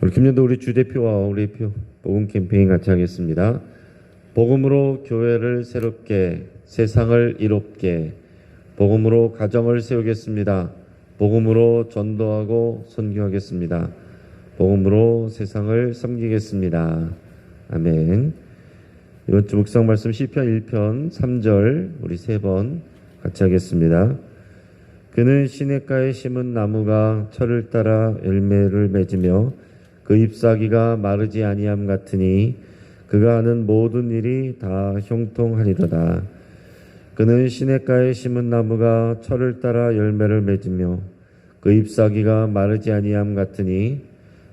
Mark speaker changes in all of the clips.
Speaker 1: 우리 김년도 우리 주대표와 우리 복음 캠페인 같이 하겠습니다. 복음으로 교회를 새롭게, 세상을 이롭게, 복음으로 가정을 세우겠습니다. 복음으로 전도하고 선교하겠습니다. 복음으로 세상을 섬기겠습니다. 아멘. 이번 주 묵상 말씀 시편 1편 3절 우리 3번 같이 하겠습니다. 그는 시냇가에 심은 나무가 철을 따라 열매를 맺으며 그 잎사귀가 마르지 아니함 같으니 그가 하는 모든 일이 다 형통하리로다. 그는 시냇가에 심은 나무가 철을 따라 열매를 맺으며 그 잎사귀가 마르지 아니함 같으니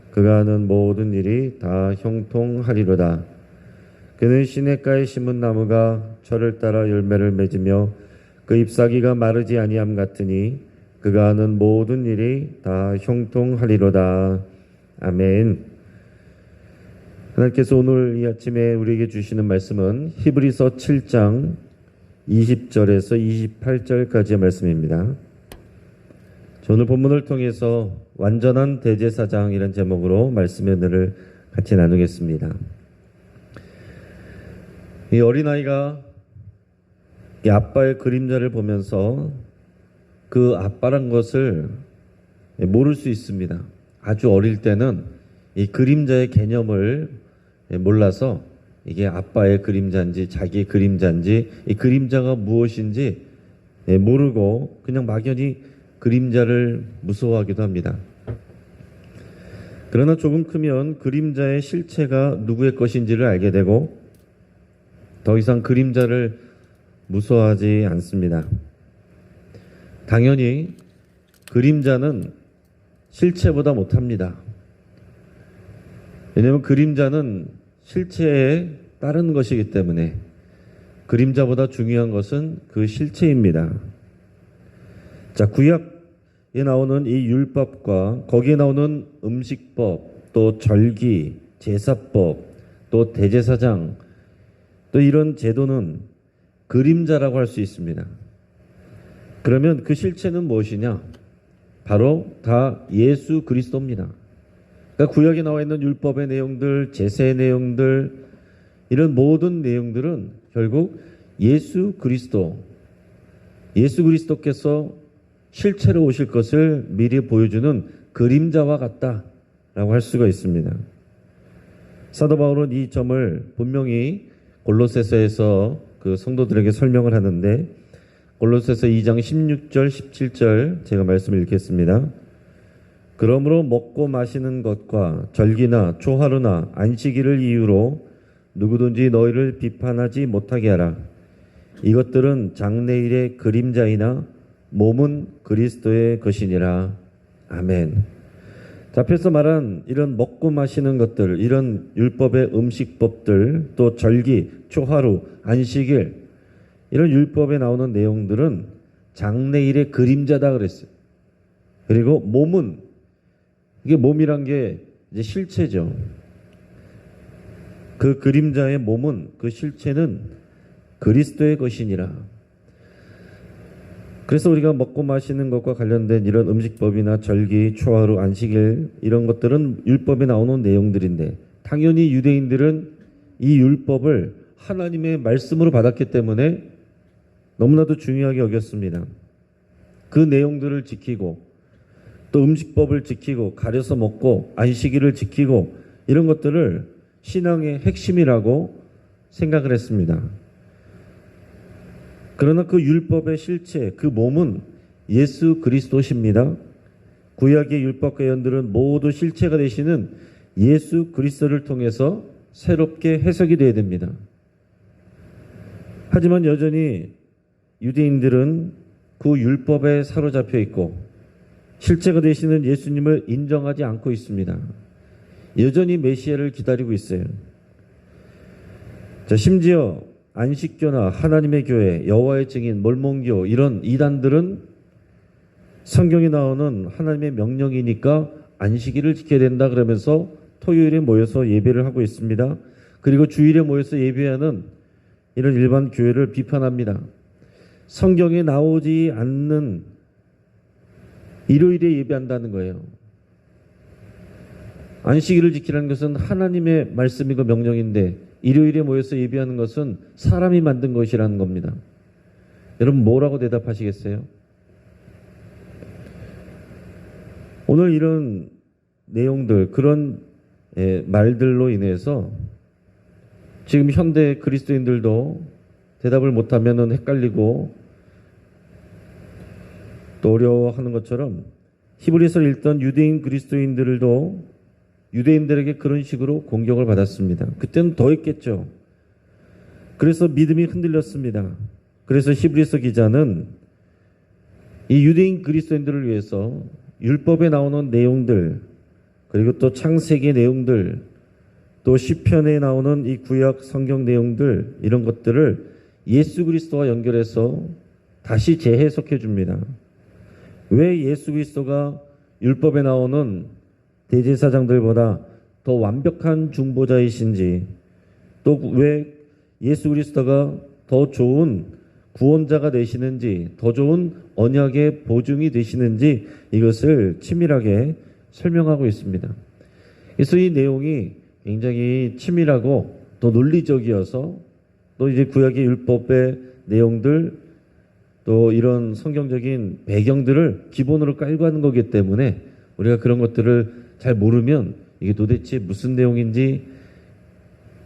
Speaker 1: 그가 하는 모든 일이 다 형통하리로다. 그는 시냇가에 심은 나무가 철을 따라 열매를 맺으며 그 잎사귀가 마르지 아니함 같으니 그가 하는 모든 일이 다 형통하리로다. 아멘. 하나님께서 오늘 이 아침에 우리에게 주시는 말씀은 히브리서 7장 20절에서 28절까지의 말씀입니다. 오늘 본문을 통해서 완전한 대제사장이라는 제목으로 말씀의 은혜를 같이 나누겠습니다. 이 어린아이가 이 아빠의 그림자를 보면서 그 아빠란 것을 모를 수 있습니다. 아주 어릴 때는 이 그림자의 개념을 몰라서 이게 아빠의 그림자인지 자기의 그림자인지 이 그림자가 무엇인지 모르고 그냥 막연히 그림자를 무서워하기도 합니다. 그러나 조금 크면 그림자의 실체가 누구의 것인지를 알게 되고 더 이상 그림자를 무서워하지 않습니다. 당연히 그림자는 실체보다 못합니다. 왜냐하면 그림자는 실체에 따른 것이기 때문에 그림자보다 중요한 것은 그 실체입니다. 자, 구약에 나오는 이 율법과 거기에 나오는 음식법, 또 절기, 제사법, 또 대제사장, 또 이런 제도는 그림자라고 할 수 있습니다. 그러면 그 실체는 무엇이냐? 바로 다 예수 그리스도입니다. 그러니까 구약에 나와 있는 율법의 내용들, 제사의 내용들, 이런 모든 내용들은 결국 예수 그리스도께서 실체로 오실 것을 미리 보여주는 그림자와 같다라고 할 수가 있습니다. 사도 바울은 이 점을 분명히 골로새서에서 그 성도들에게 설명을 하는데 골로새서 2장 16절 17절 제가 말씀을 읽겠습니다. 그러므로 먹고 마시는 것과 절기나 초하루나 안식일을 이유로 누구든지 너희를 비판하지 못하게 하라. 이것들은 장래일의 그림자이나 몸은 그리스도의 것이니라. 아멘. 자, 앞에서 말한 이런 먹고 마시는 것들, 이런 율법의 음식법들, 또 절기, 초하루, 안식일, 이런 율법에 나오는 내용들은 장래일의 그림자다 그랬어요. 그리고 몸은, 이게 몸이란 게 이제 실체죠. 그 그림자의 몸은, 그 실체는 그리스도의 것이니라. 그래서 우리가 먹고 마시는 것과 관련된 이런 음식법이나 절기, 초하루, 안식일 이런 것들은 율법에 나오는 내용들인데 당연히 유대인들은 이 율법을 하나님의 말씀으로 받았기 때문에 너무나도 중요하게 여겼습니다. 그 내용들을 지키고 또 음식법을 지키고 가려서 먹고 안식일을 지키고 이런 것들을 신앙의 핵심이라고 생각을 했습니다. 그러나 그 율법의 실체, 그 몸은 예수 그리스도십니다. 구약의 율법과 예언들은 모두 실체가 되시는 예수 그리스도를 통해서 새롭게 해석이 되어야 됩니다. 하지만 여전히 유대인들은 그 율법에 사로잡혀 있고 실체가 되시는 예수님을 인정하지 않고 있습니다. 여전히 메시아를 기다리고 있어요. 자, 심지어 안식교나 하나님의 교회, 여호와의 증인, 몰몬교 이런 이단들은 성경에 나오는 하나님의 명령이니까 안식일을 지켜야 된다 그러면서 토요일에 모여서 예배를 하고 있습니다. 그리고 주일에 모여서 예배하는 이런 일반 교회를 비판합니다. 성경에 나오지 않는 일요일에 예배한다는 거예요. 안식일을 지키라는 것은 하나님의 말씀이고 명령인데 일요일에 모여서 예배하는 것은 사람이 만든 것이라는 겁니다. 여러분 뭐라고 대답하시겠어요? 오늘 이런 내용들, 그런 말들로 인해서 지금 현대 그리스도인들도 대답을 못하면 헷갈리고 또 어려워하는 것처럼 히브리서를 읽던 유대인 그리스도인들도 유대인들에게 그런 식으로 공격을 받았습니다. 그때는 더 했겠죠. 그래서 믿음이 흔들렸습니다. 그래서 히브리서 기자는 이 유대인 그리스도인들을 위해서 율법에 나오는 내용들, 그리고 또 창세기 내용들, 또 시편에 나오는 이 구약 성경 내용들, 이런 것들을 예수 그리스도와 연결해서 다시 재해석해 줍니다. 왜 예수 그리스도가 율법에 나오는 대제사장들보다 더 완벽한 중보자이신지, 또 왜 예수 그리스도가 더 좋은 구원자가 되시는지, 더 좋은 언약의 보증이 되시는지 이것을 치밀하게 설명하고 있습니다. 그래서 이 내용이 굉장히 치밀하고 또 논리적이어서 또 이제 구약의 율법의 내용들, 또 이런 성경적인 배경들을 기본으로 깔고 하는 거기 때문에 우리가 그런 것들을 잘 모르면 이게 도대체 무슨 내용인지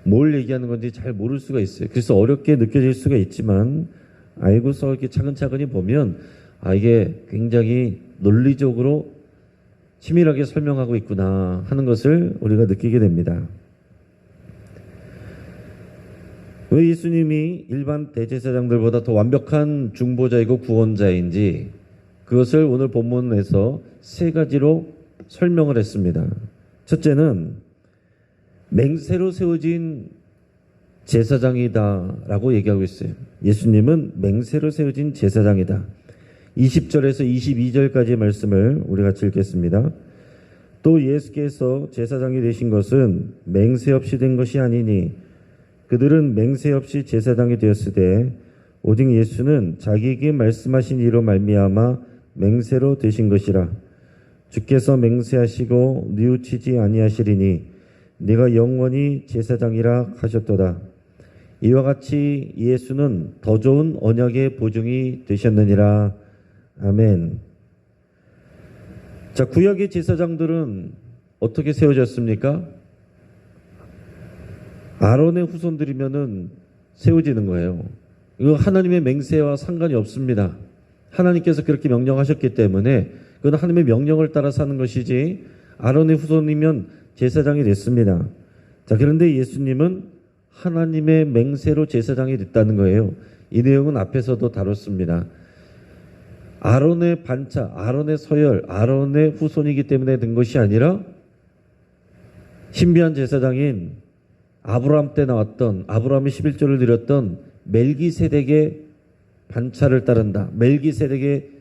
Speaker 1: 뭘 얘기하는 건지 잘 모를 수가 있어요. 그래서 어렵게 느껴질 수가 있지만 알고서 이렇게 차근차근히 보면 이게 굉장히 논리적으로 치밀하게 설명하고 있구나 하는 것을 우리가 느끼게 됩니다. 왜 예수님이 일반 대제사장들보다 더 완벽한 중보자이고 구원자인지 그것을 오늘 본문에서 세 가지로 설명을 했습니다. 첫째는 맹세로 세워진 제사장이다라고 얘기하고 있어요. 예수님은 맹세로 세워진 제사장이다. 20절에서 22절까지의 말씀을 우리 같이 읽겠습니다. 또 예수께서 제사장이 되신 것은 맹세 없이 된 것이 아니니 그들은 맹세 없이 제사장이 되었으되 오직 예수는 자기에게 말씀하신 이로 말미암아 맹세로 되신 것이라. 주께서 맹세하시고 뉘우치지 아니하시리니 네가 영원히 제사장이라 하셨도다. 이와 같이 예수는 더 좋은 언약의 보증이 되셨느니라. 아멘. 자, 구약의 제사장들은 어떻게 세워졌습니까? 아론의 후손들이면은 세워지는 거예요. 이거 하나님의 맹세와 상관이 없습니다. 하나님께서 그렇게 명령하셨기 때문에 그건 하나님의 명령을 따라 사는 것이지 아론의 후손이면 제사장이 됐습니다. 자, 그런데 예수님은 하나님의 맹세로 제사장이 됐다는 거예요. 이 내용은 앞에서도 다뤘습니다. 아론의 반차, 아론의 서열, 아론의 후손이기 때문에 된 것이 아니라 신비한 제사장인 아브라함 때 나왔던, 아브라함이 11조를 드렸던 멜기세덱의 반차를 따른다. 멜기세덱의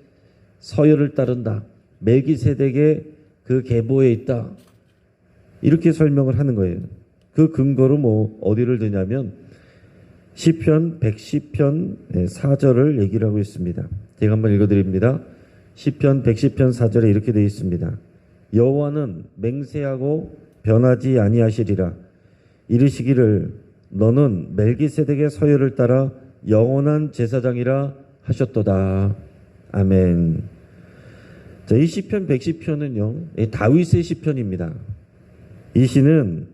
Speaker 1: 서열을 따른다. 멜기세덱의 그 계보에 있다. 이렇게 설명을 하는 거예요. 그 근거로 어디를 드냐면 시편 110편 4절을 얘기를 하고 있습니다. 제가 한번 읽어드립니다. 시편 110편 4절에 이렇게 되어 있습니다. 여호와는 맹세하고 변하지 아니하시리라. 이르시기를 너는 멜기세덱의 서열을 따라 영원한 제사장이라 하셨도다. 아멘. 자, 이 시편 110편은요, 다윗의 시편입니다. 이 시는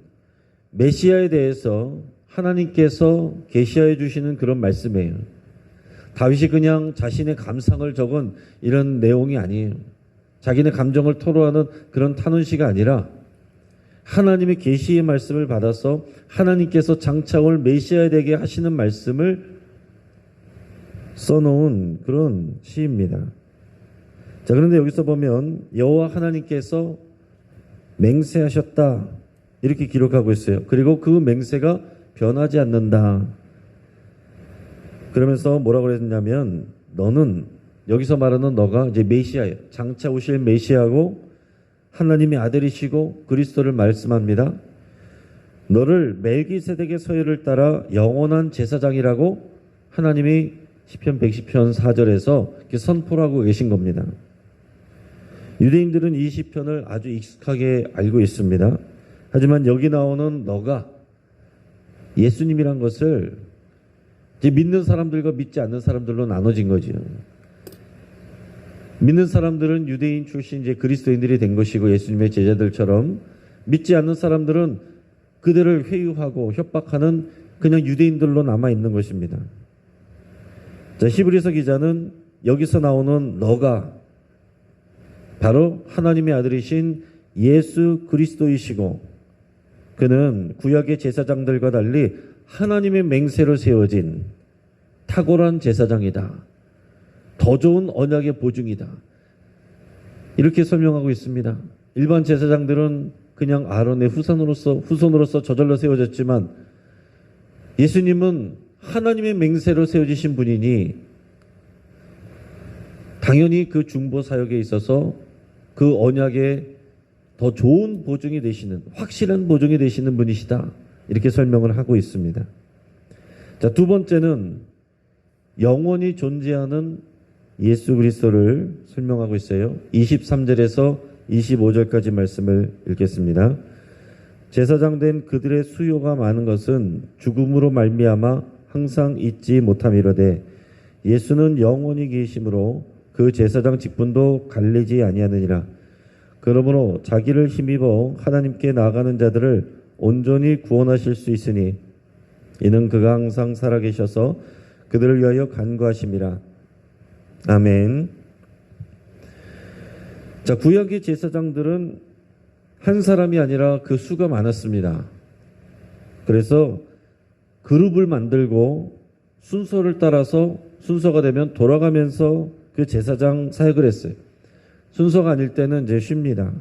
Speaker 1: 메시아에 대해서 하나님께서 계시하여 주시는 그런 말씀이에요. 다윗이 그냥 자신의 감상을 적은 이런 내용이 아니에요. 자기네 감정을 토로하는 그런 탄원시가 아니라 하나님의 계시의 말씀을 받아서 하나님께서 장차 올 메시아에 되게 하시는 말씀을 써놓은 그런 시입니다. 자, 그런데 여기서 보면 여호와 하나님께서 맹세하셨다 이렇게 기록하고 있어요. 그리고 그 맹세가 변하지 않는다. 그러면서 뭐라고 그랬냐면 너는, 여기서 말하는 너가 이제 메시아예요. 장차 오실 메시아고 하나님의 아들이시고 그리스도를 말씀합니다. 너를 멜기세덱의 서열을 따라 영원한 제사장이라고 하나님이 시편 110편 4절에서 이렇게 선포를 하고 계신 겁니다. 유대인들은 이 시편을 아주 익숙하게 알고 있습니다. 하지만 여기 나오는 너가 예수님이란 것을 이제 믿는 사람들과 믿지 않는 사람들로 나눠진 거죠. 믿는 사람들은 유대인 출신 이제 그리스도인들이 된 것이고 예수님의 제자들처럼, 믿지 않는 사람들은 그들을 회유하고 협박하는 그냥 유대인들로 남아 있는 것입니다. 자, 히브리서 기자는 여기서 나오는 너가 바로 하나님의 아들이신 예수 그리스도이시고, 그는 구약의 제사장들과 달리 하나님의 맹세로 세워진 탁월한 제사장이다. 더 좋은 언약의 보증이다. 이렇게 설명하고 있습니다. 일반 제사장들은 그냥 아론의 후손으로서 저절로 세워졌지만 예수님은 하나님의 맹세로 세워지신 분이니 당연히 그 중보 사역에 있어서 그 언약의 더 좋은 보증이 되시는, 확실한 보증이 되시는 분이시다. 이렇게 설명을 하고 있습니다. 자, 두 번째는 영원히 존재하는 예수 그리스도를 설명하고 있어요. 23절에서 25절까지 말씀을 읽겠습니다. 제사장 된 그들의 수요가 많은 것은 죽음으로 말미암아 항상 잊지 못함이로되 예수는 영원히 계심으로 그 제사장 직분도 갈리지 아니하느니라. 그러므로 자기를 힘입어 하나님께 나아가는 자들을 온전히 구원하실 수 있으니 이는 그가 항상 살아계셔서 그들을 위하여 간구하심이라. 아멘. 자, 구약의 제사장들은 한 사람이 아니라 그 수가 많았습니다. 그래서 그룹을 만들고 순서를 따라서 순서가 되면 돌아가면서 그 제사장 사역을 했어요. 순서가 아닐 때는 이제 쉽니다.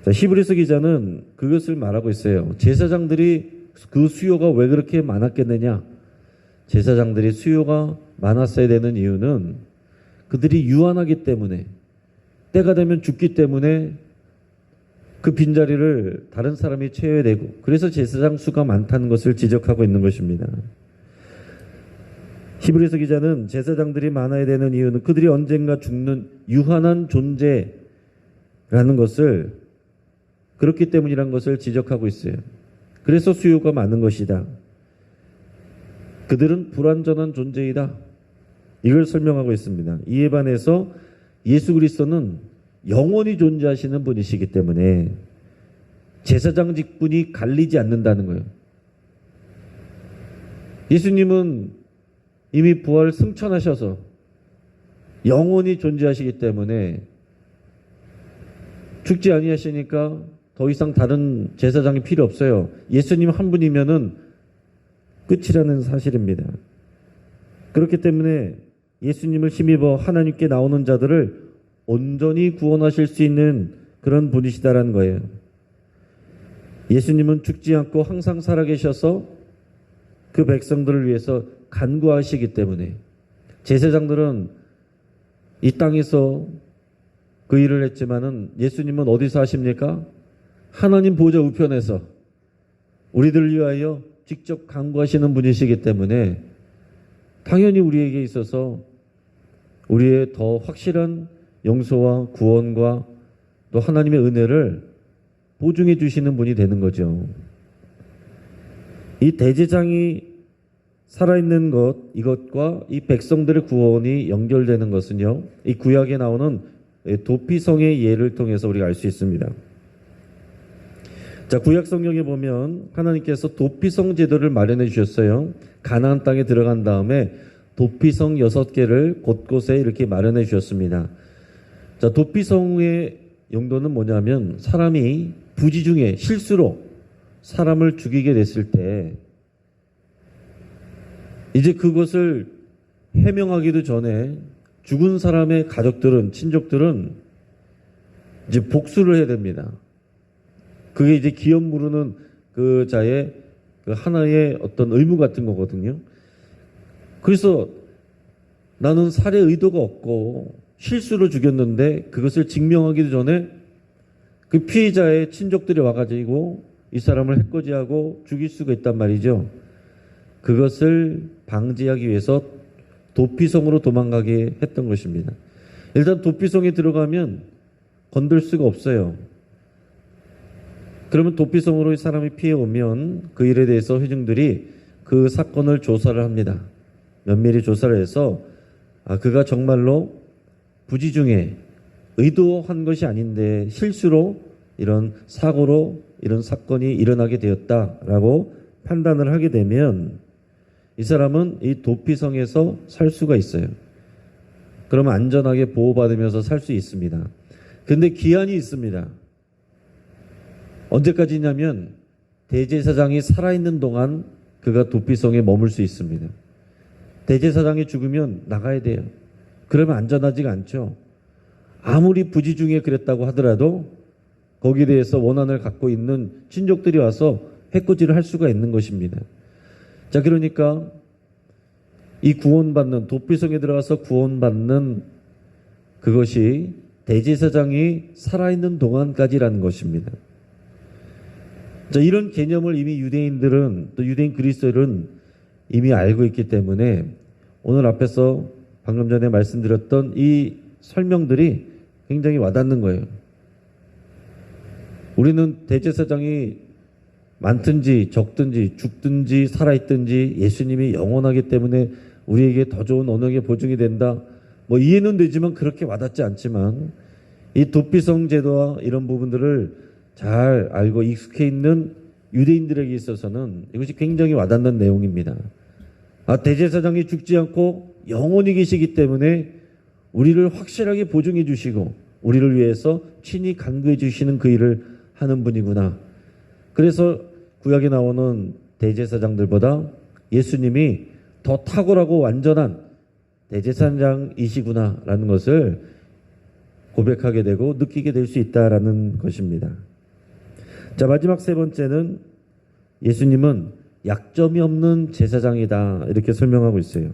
Speaker 1: 자, 히브리서 기자는 그것을 말하고 있어요. 제사장들이 그 수요가 왜 그렇게 많았겠느냐? 제사장들이 수요가 많았어야 되는 이유는 그들이 유한하기 때문에, 때가 되면 죽기 때문에 그 빈자리를 다른 사람이 채워야 되고, 그래서 제사장 수가 많다는 것을 지적하고 있는 것입니다. 히브리서 기자는 제사장들이 많아야 되는 이유는 그들이 언젠가 죽는 유한한 존재라는 것을, 그렇기 때문이라는 것을 지적하고 있어요. 그래서 수요가 많은 것이다. 그들은 불완전한 존재이다. 이걸 설명하고 있습니다. 이에 반해서 예수 그리스도는 영원히 존재하시는 분이시기 때문에 제사장 직분이 갈리지 않는다는 거예요. 예수님은 이미 부활 승천하셔서 영원히 존재하시기 때문에 죽지 아니하시니까 더 이상 다른 제사장이 필요 없어요. 예수님 한 분이면은 끝이라는 사실입니다. 그렇기 때문에 예수님을 힘입어 하나님께 나오는 자들을 온전히 구원하실 수 있는 그런 분이시다라는 거예요. 예수님은 죽지 않고 항상 살아계셔서 그 백성들을 위해서 간구하시기 때문에, 제사장들은 이 땅에서 그 일을 했지만은 예수님은 어디서 하십니까? 하나님 보좌 우편에서 우리들을 위하여 직접 간구하시는 분이시기 때문에 당연히 우리에게 있어서 우리의 더 확실한 용서와 구원과 또 하나님의 은혜를 보증해 주시는 분이 되는 거죠. 이 대제장이 살아있는 것, 이것과 이 백성들의 구원이 연결되는 것은요, 이 구약에 나오는 도피성의 예를 통해서 우리가 알 수 있습니다. 자, 구약 성경에 보면 하나님께서 도피성 제도를 마련해 주셨어요. 가나안 땅에 들어간 다음에 도피성 6개를 곳곳에 이렇게 마련해 주셨습니다. 자, 도피성의 용도는 뭐냐면 사람이 부지 중에 실수로 사람을 죽이게 됐을 때 이제 그것을 해명하기도 전에 죽은 사람의 가족들은, 친족들은 이제 복수를 해야 됩니다. 그게 이제 기업 무르는 그 자의 그 하나의 어떤 의무 같은 거거든요. 그래서 나는 살해 의도가 없고 실수로 죽였는데 그것을 증명하기도 전에 그 피해자의 친족들이 와가지고 이 사람을 해코지하고 죽일 수가 있단 말이죠. 그것을 방지하기 위해서 도피성으로 도망가게 했던 것입니다. 일단 도피성에 들어가면 건들 수가 없어요. 그러면 도피성으로 사람이 피해 오면 그 일에 대해서 회중들이 그 사건을 조사를 합니다. 면밀히 조사를 해서 그가 정말로 부지 중에 의도한 것이 아닌데 실수로 이런 사고로 이런 사건이 일어나게 되었다라고 판단을 하게 되면 이 사람은 이 도피성에서 살 수가 있어요. 그러면 안전하게 보호받으면서 살 수 있습니다. 근데 기한이 있습니다. 언제까지냐면 대제사장이 살아있는 동안 그가 도피성에 머물 수 있습니다. 대제사장이 죽으면 나가야 돼요. 그러면 안전하지가 않죠. 아무리 부지 중에 그랬다고 하더라도 거기에 대해서 원한을 갖고 있는 친족들이 와서 해코지를 할 수가 있는 것입니다. 자, 그러니까 이 구원받는, 도피성에 들어가서 구원받는 그것이 대제사장이 살아있는 동안까지라는 것입니다. 자, 이런 개념을 이미 유대인들은, 또 유대인 그리스도인들은 이미 알고 있기 때문에 오늘 앞에서 방금 전에 말씀드렸던 이 설명들이 굉장히 와닿는 거예요. 우리는 대제사장이 많든지 적든지 죽든지 살아있든지 예수님이 영원하기 때문에 우리에게 더 좋은 언약의 보증이 된다. 뭐 이해는 되지만 그렇게 와닿지 않지만 이 도피성 제도와 이런 부분들을 잘 알고 익숙해 있는 유대인들에게 있어서는 이것이 굉장히 와닿는 내용입니다. 대제사장이 죽지 않고 영원히 계시기 때문에 우리를 확실하게 보증해 주시고 우리를 위해서 친히 간구해 주시는 그 일을 하는 분이구나. 그래서 구약에 나오는 대제사장들보다 예수님이 더 탁월하고 완전한 대제사장이시구나라는 것을 고백하게 되고 느끼게 될 수 있다라는 것입니다. 자, 마지막 세 번째는 예수님은 약점이 없는 제사장이다 이렇게 설명하고 있어요.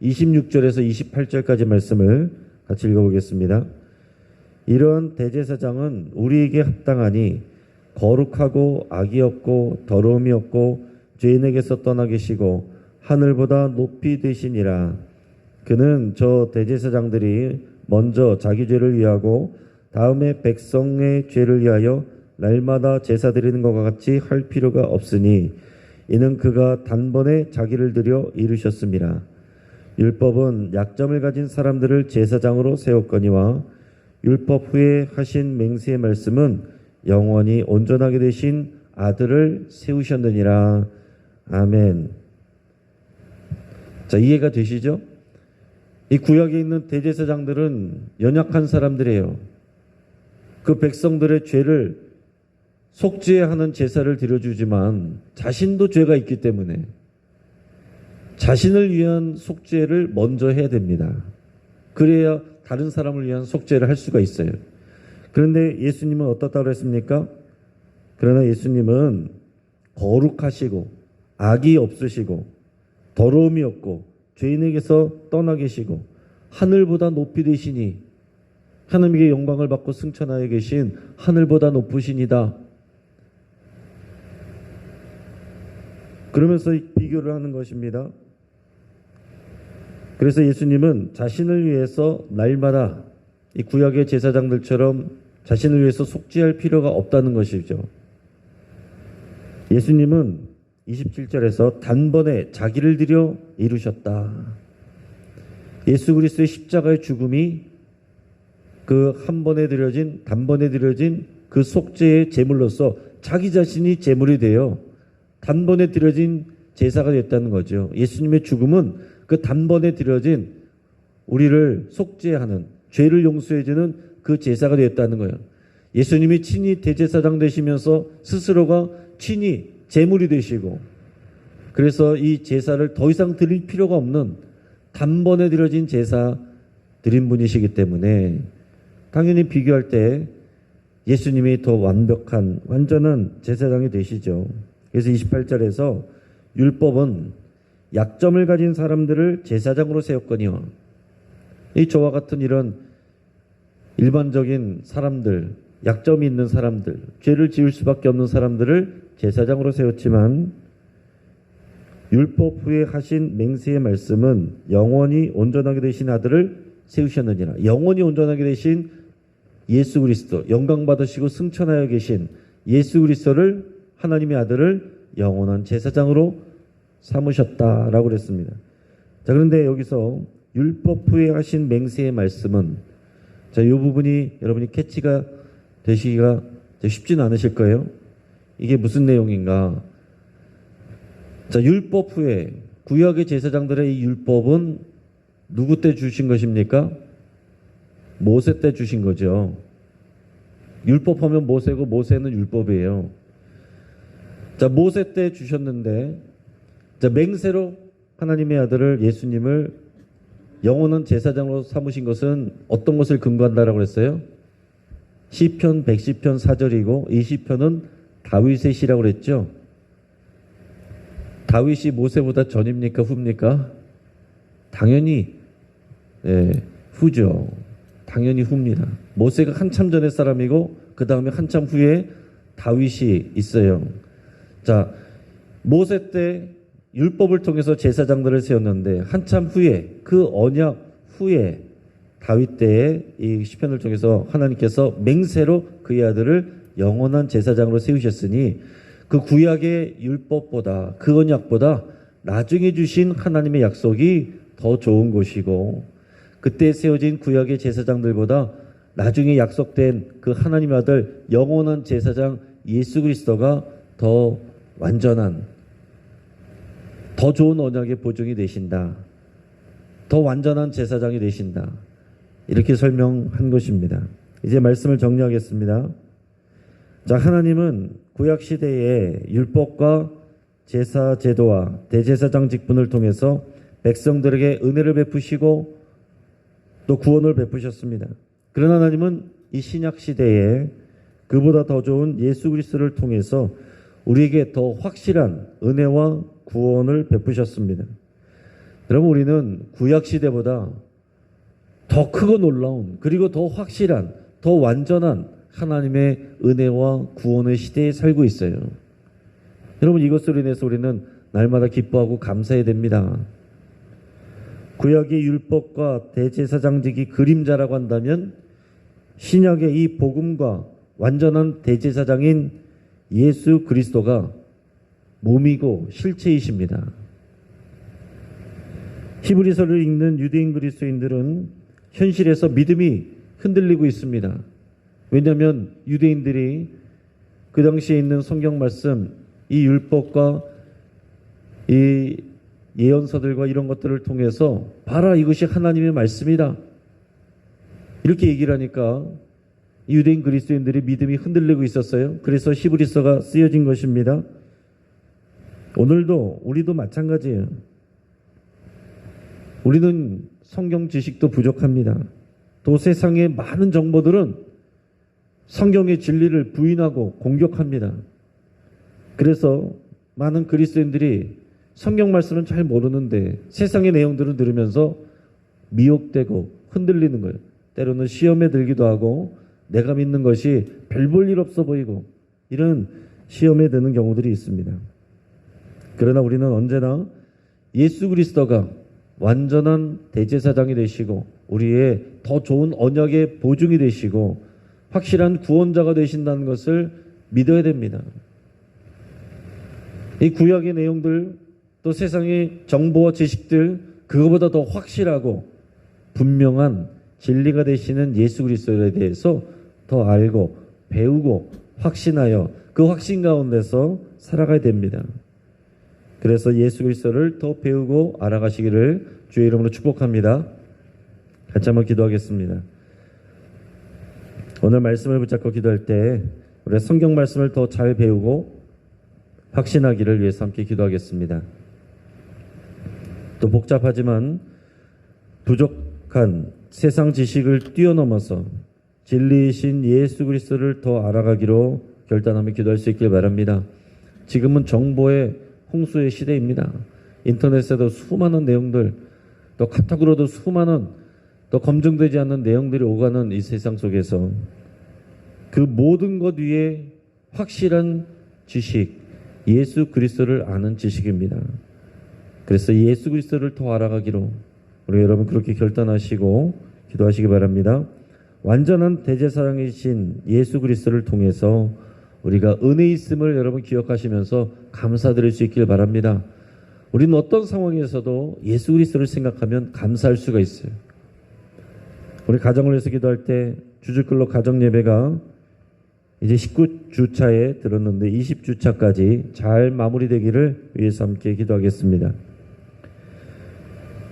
Speaker 1: 26절에서 28절까지 말씀을 같이 읽어보겠습니다. 이러한 대제사장은 우리에게 합당하니 거룩하고 악이 없고 더러움이 없고 죄인에게서 떠나 계시고 하늘보다 높이 되시니라. 그는 저 대제사장들이 먼저 자기 죄를 위하고 다음에 백성의 죄를 위하여 날마다 제사 드리는 것과 같이 할 필요가 없으니 이는 그가 단번에 자기를 들여 이루셨습니다. 율법은 약점을 가진 사람들을 제사장으로 세웠거니와 율법 후에 하신 맹세의 말씀은 영원히 온전하게 되신 아들을 세우셨느니라. 아멘. 자, 이해가 되시죠? 이 구약에 있는 대제사장들은 연약한 사람들이에요. 그 백성들의 죄를 속죄하는 제사를 드려주지만 자신도 죄가 있기 때문에 자신을 위한 속죄를 먼저 해야 됩니다. 그래야 다른 사람을 위한 속죄를 할 수가 있어요. 그런데 예수님은 어떻다고 했습니까? 그러나 예수님은 거룩하시고 악이 없으시고 더러움이 없고 죄인에게서 떠나 계시고 하늘보다 높이 되시니 하나님께 영광을 받고 승천하여 계신 하늘보다 높으시니다. 그러면서 비교를 하는 것입니다. 그래서 예수님은 자신을 위해서 날마다 이 구약의 제사장들처럼 자신을 위해서 속죄할 필요가 없다는 것이죠. 예수님은 27절에서 단번에 자기를 들여 이루셨다. 예수 그리스도의 십자가의 죽음이 그 단번에 드려진 그 속죄의 제물로서 자기 자신이 제물이 되어 단번에 드려진 제사가 됐다는 거죠. 예수님의 죽음은 그 단번에 드려진 우리를 속죄하는 죄를 용서해주는 그 제사가 되었다는 거예요. 예수님이 친히 대제사장 되시면서 스스로가 친히 제물이 되시고 그래서 이 제사를 더 이상 드릴 필요가 없는 단번에 드려진 제사 드린 분이시기 때문에 당연히 비교할 때 예수님이 더 완벽한 완전한 제사장이 되시죠. 그래서 28절에서 율법은 약점을 가진 사람들을 제사장으로 세웠거니와 이 저와 같은 이런 일반적인 사람들, 약점이 있는 사람들, 죄를 지을 수밖에 없는 사람들을 제사장으로 세웠지만 율법 후에 하신 맹세의 말씀은 영원히 온전하게 되신 아들을 세우셨느니라. 영원히 온전하게 되신 예수 그리스도, 영광 받으시고 승천하여 계신 예수 그리스도를 하나님의 아들을 영원한 제사장으로 삼으셨다라고 그랬습니다. 자, 그런데 여기서 율법 후에 하신 맹세의 말씀은 자, 이 부분이 여러분이 캐치가 되시기가 쉽지는 않으실 거예요. 이게 무슨 내용인가? 자, 율법 후에 구약의 제사장들의 이 율법은 누구 때 주신 것입니까? 모세 때 주신 거죠. 율법하면 모세고 모세는 율법이에요. 자, 모세 때 주셨는데 자, 맹세로 하나님의 아들을 예수님을 영원한 제사장으로 삼으신 것은 어떤 것을 근거한다라고 했어요? 시편 110편 4절이고 이 시편은 다윗의 시라고 그랬죠. 다윗이 모세보다 전입니까 후입니까? 당연히 후죠. 당연히 후입니다. 모세가 한참 전의 사람이고 그 다음에 한참 후에 다윗이 있어요. 자, 모세 때 율법을 통해서 제사장들을 세웠는데 한참 후에 그 언약 후에 다윗 때에 이 시편을 통해서 하나님께서 맹세로 그의 아들을 영원한 제사장으로 세우셨으니 그 구약의 율법보다 그 언약보다 나중에 주신 하나님의 약속이 더 좋은 것이고 그때 세워진 구약의 제사장들보다 나중에 약속된 그 하나님의 아들 영원한 제사장 예수 그리스도가 더 완전한 더 좋은 언약의 보증이 되신다. 더 완전한 제사장이 되신다. 이렇게 설명한 것입니다. 이제 말씀을 정리하겠습니다. 자, 하나님은 구약시대에 율법과 제사 제도와 대제사장 직분을 통해서 백성들에게 은혜를 베푸시고 또 구원을 베푸셨습니다. 그러나 하나님은 이 신약시대에 그보다 더 좋은 예수 그리스도를 통해서 우리에게 더 확실한 은혜와 구원을 베푸셨습니다. 여러분, 우리는 구약시대보다 더 크고 놀라운 그리고 더 확실한 더 완전한 하나님의 은혜와 구원의 시대에 살고 있어요. 여러분, 이것으로 인해서 우리는 날마다 기뻐하고 감사해야 됩니다. 구약의 율법과 대제사장직이 그림자라고 한다면 신약의 이 복음과 완전한 대제사장인 예수 그리스도가 몸이고 실체이십니다. 히브리서를 읽는 유대인 그리스도인들은 현실에서 믿음이 흔들리고 있습니다. 왜냐하면 유대인들이 그 당시에 있는 성경 말씀, 이 율법과 이 예언서들과 이런 것들을 통해서 봐라, 이것이 하나님의 말씀이다, 이렇게 얘기를 하니까 유대인 그리스도인들이 믿음이 흔들리고 있었어요. 그래서 히브리서가 쓰여진 것입니다. 오늘도 우리도 마찬가지예요. 우리는 성경 지식도 부족합니다. 또 세상의 많은 정보들은 성경의 진리를 부인하고 공격합니다. 그래서 많은 그리스도인들이 성경 말씀은 잘 모르는데 세상의 내용들을 들으면서 미혹되고 흔들리는 거예요. 때로는 시험에 들기도 하고 내가 믿는 것이 별 볼 일 없어 보이고 이런 시험에 드는 경우들이 있습니다. 그러나 우리는 언제나 예수 그리스도가 완전한 대제사장이 되시고 우리의 더 좋은 언약의 보증이 되시고 확실한 구원자가 되신다는 것을 믿어야 됩니다. 이 구약의 내용들 또 세상의 정보와 지식들 그거보다 더 확실하고 분명한 진리가 되시는 예수 그리스도에 대해서 더 알고 배우고 확신하여 그 확신 가운데서 살아가야 됩니다. 그래서 예수 그리스도를 더 배우고 알아가시기를 주의 이름으로 축복합니다. 같이 한번 기도하겠습니다. 오늘 말씀을 붙잡고 기도할 때 우리 성경 말씀을 더 잘 배우고 확신하기를 위해서 함께 기도하겠습니다. 또 복잡하지만 부족한 세상 지식을 뛰어넘어서 진리이신 예수 그리스도를 더 알아가기로 결단하며 기도할 수 있길 바랍니다. 지금은 정보의 홍수의 시대입니다. 인터넷에도 수많은 내용들, 또 카톡으로도 수많은 또 검증되지 않는 내용들이 오가는 이 세상 속에서 그 모든 것 위에 확실한 지식, 예수 그리스도를 아는 지식입니다. 그래서 예수 그리스도를 더 알아가기로 우리 여러분 그렇게 결단하시고 기도하시기 바랍니다. 완전한 대제사장이신 예수 그리스도를 통해서 우리가 은혜 있음을 여러분 기억하시면서 감사드릴 수 있길 바랍니다. 우리는 어떤 상황에서도 예수 그리스도를 생각하면 감사할 수가 있어요. 우리 가정을 위해서 기도할 때 주주클로 가정 예배가 이제 19주차에 들었는데 20주차까지 잘 마무리되기를 위해서 함께 기도하겠습니다.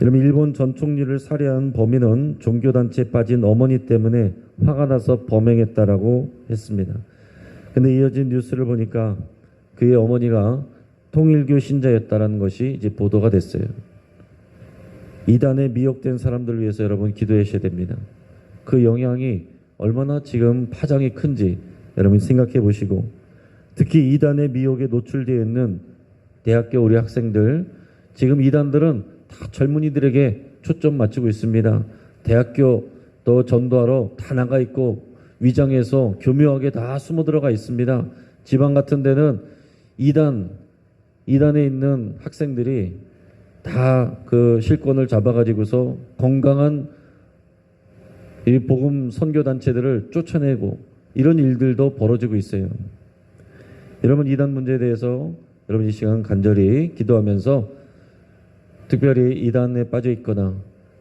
Speaker 1: 여러분, 일본 전 총리를 살해한 범인은 종교단체에 빠진 어머니 때문에 화가 나서 범행했다라고 했습니다. 근데 이어진 뉴스를 보니까 그의 어머니가 통일교 신자였다라는 것이 이제 보도가 됐어요. 이단에 미혹된 사람들을 위해서 여러분 기도해 주셔야 됩니다. 그 영향이 얼마나 지금 파장이 큰지 여러분 생각해 보시고, 특히 이단의 미혹에 노출되어 있는 대학교 우리 학생들, 지금 이단들은 다 젊은이들에게 초점 맞추고 있습니다. 대학교 또 전도하러 다 나가 있고 위장해서 교묘하게 다 숨어 들어가 있습니다. 지방 같은 데는 이단에 있는 학생들이 다 그 실권을 잡아가지고서 건강한 이 복음 선교 단체들을 쫓아내고 이런 일들도 벌어지고 있어요. 여러분, 이단 문제에 대해서 여러분 이 시간 간절히 기도하면서, 특별히 이단에 빠져 있거나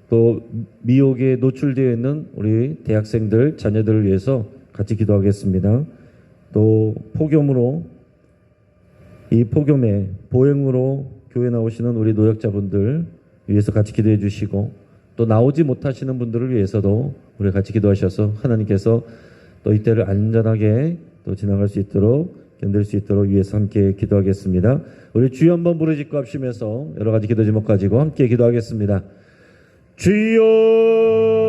Speaker 1: 또 미혹에 노출되어 있는 우리 대학생들 자녀들을 위해서 같이 기도하겠습니다. 또 이 폭염에 보행으로 교회 나오시는 우리 노약자분들 위해서 같이 기도해 주시고, 또 나오지 못하시는 분들을 위해서도 우리 같이 기도하셔서 하나님께서 또 이때를 안전하게 또 지나갈 수 있도록, 견딜 수 있도록 위해서 함께 기도하겠습니다. 우리 주여 한번 부르짖고 합심해서 여러 가지 기도 제목 가지고 함께 기도하겠습니다. 주여